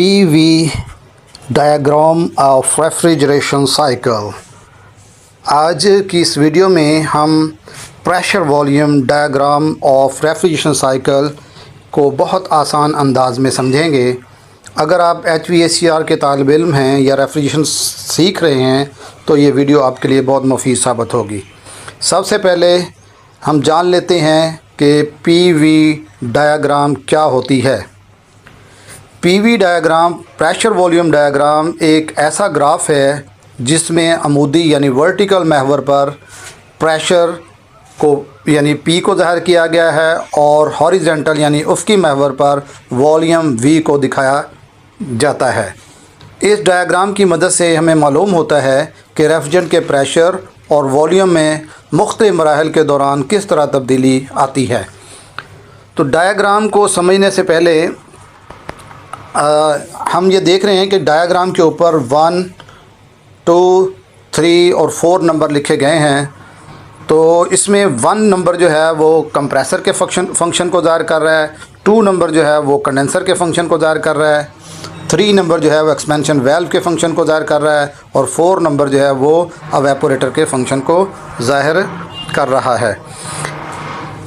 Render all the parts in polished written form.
PV diagram of refrigeration cycle. आज की इस वीडियो में हम pressure volume diagram of refrigeration cycle को बहुत आसान अंदाज में समझेंगे। अगर आप HVACR के तालिब इल्म हैं या रेफ्रिजरेशन सीख रहे हैं तो ये वीडियो आपके लिए बहुत मुफीद साबित होगी। सबसे पहले हम जान लेते हैं कि PV डायग्राम क्या होती है। PV diagram pressure volume diagram एक ऐसा ग्राफ है जिसमें अमूदी यानी वर्टिकल महवर पर प्रेशर को यानी P को ज़ाहिर किया गया है और हॉरिजॉन्टल यानी उफ़क़ी महवर पर वॉल्यूम V को दिखाया जाता है। इस डायग्राम की मदद से हमें मालूम होता है कि रेफ्रिजरेंट के प्रेशर और वॉल्यूम में मुख्तलिफ मराहिल के दौरान किस तरह तब्दीली आती है। तो डायग्राम को समझने से पहले हम ये देख रहे हैं कि डायग्राम के ऊपर 1, 2, 3 और 4 नंबर लिखे गए हैं। तो इसमें 1 नंबर जो है वो कंप्रेसर के फंक्शन को ज़ाहिर कर रहा है, 2 नंबर जो है वो कंडेंसर के फंक्शन को ज़ाहिर कर रहा है, 3 नंबर जो है वो एक्सपेंशन वाल्व के फंक्शन को ज़ाहिर कर रहा है और 4 नंबर जो है वो एवापोरेटर के फंक्शन को ज़ाहिर कर रहा है।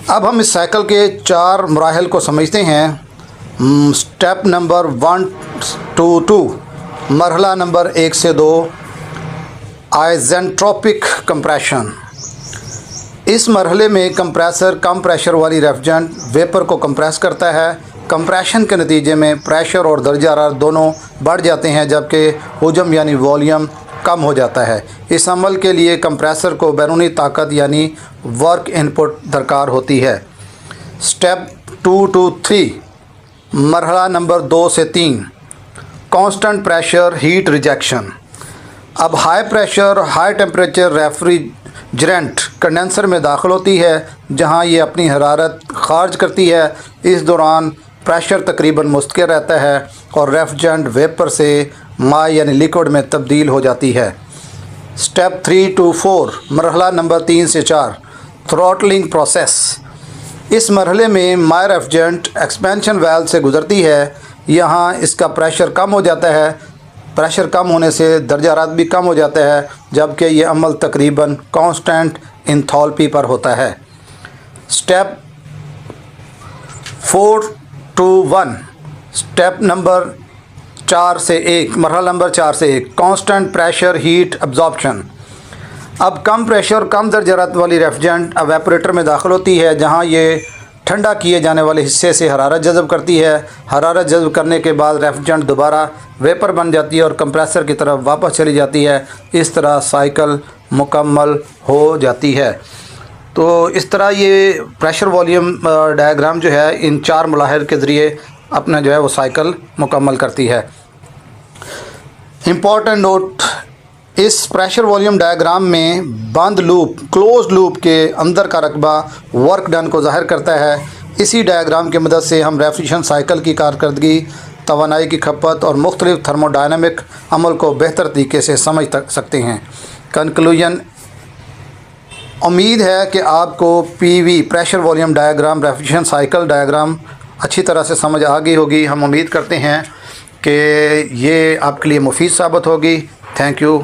अब हम इस साइकिल के 4 मराहिल को समझते हैं। स्टेप नंबर 1 to 2, मरहला नंबर 1 से 2, आइसेंट्रोपिक कंप्रेशन। इस मरहले में कंप्रेसर कम प्रेशर वाली रेफ्रिजरेंट वेपर को कंप्रेस करता है। कंप्रेशन के नतीजे में प्रेशर और दर्जा हरारत दोनों बढ़ जाते हैं जबकि हुजम यानी वॉल्यूम कम हो जाता है। इस अमल के लिए कंप्रेसर को बैरूनी ताकत यानी वर्क इनपुट दरकार होती है। स्टेप 2 to 3, मरहला नंबर 2 से 3, कांस्टेंट प्रेशर हीट रिजेक्शन। अब high pressure high temperature refrigerant condenser में दाखिल होती है जहां ये अपनी हरारत खारिज करती है। इस दौरान प्रेशर तकरीबन मुस्तकिल रहता है और रेफ्रिजरेंट वेपर से माँ यानी लिक्विड में तब्दील हो जाती है। स्टेप 3 to 4, मरहला नंबर 3 से 4, थ्रॉटलिंग प्रोसेस। इस मरहले में माय रेफ्रिजरेंट एक्सपेंशन वाल्व से गुज़रती है। यहाँ इसका प्रेशर कम हो जाता है। प्रेशर कम होने से दर्जा हरारत भी कम हो जाता है जबकि ये अमल तकरीबन कांस्टेंट इंथैल्पी पर होता है। स्टेप 4 to 1, स्टेप नंबर 4 से 1, मरहला नंबर 4 से 1, कांस्टेंट प्रेशर हीट अब्जॉर्प्शन। अब कम प्रेशर कम दर्जा हरारत वाली रेफ्रिजरेंट एवापोरेटर में दाखिल होती है जहां ये ठंडा किए जाने वाले हिस्से से हरारत जज़ब करती है। हरारत जज़ब करने के बाद रेफ्रिजरेंट दोबारा वेपर बन जाती है और कंप्रेसर की तरफ वापस चली जाती है। इस तरह साइकिल मुकम्मल हो जाती है। तो इस तरह ये प्रेशर वॉल्यूम डायग्राम जो है इन 4 मराहिल के ज़रिए अपना जो है वो साइकिल मुकम्मल करती है। इम्पॉर्टेंट नोट, इस प्रेशर वॉल्यूम डायग्राम में बंद लूप क्लोज लूप के अंदर का रकबा वर्क डन को ज़ाहिर करता है। इसी डायग्राम की मदद से हम रेफ्रिजरेशन साइकिल की कारकर्दगी, तवानाई की खपत और मुख्तलिफ थर्मोडायनामिक अमल को बेहतर तरीके से समझ सकते हैं। कंक्लूजन, उम्मीद है कि आपको PV pressure volume diagram refrigeration cycle diagram अच्छी तरह से समझ आ गई होगी। हम उम्मीद करते हैं कि ये आपके लिए मुफीद साबित होगी। Thank you.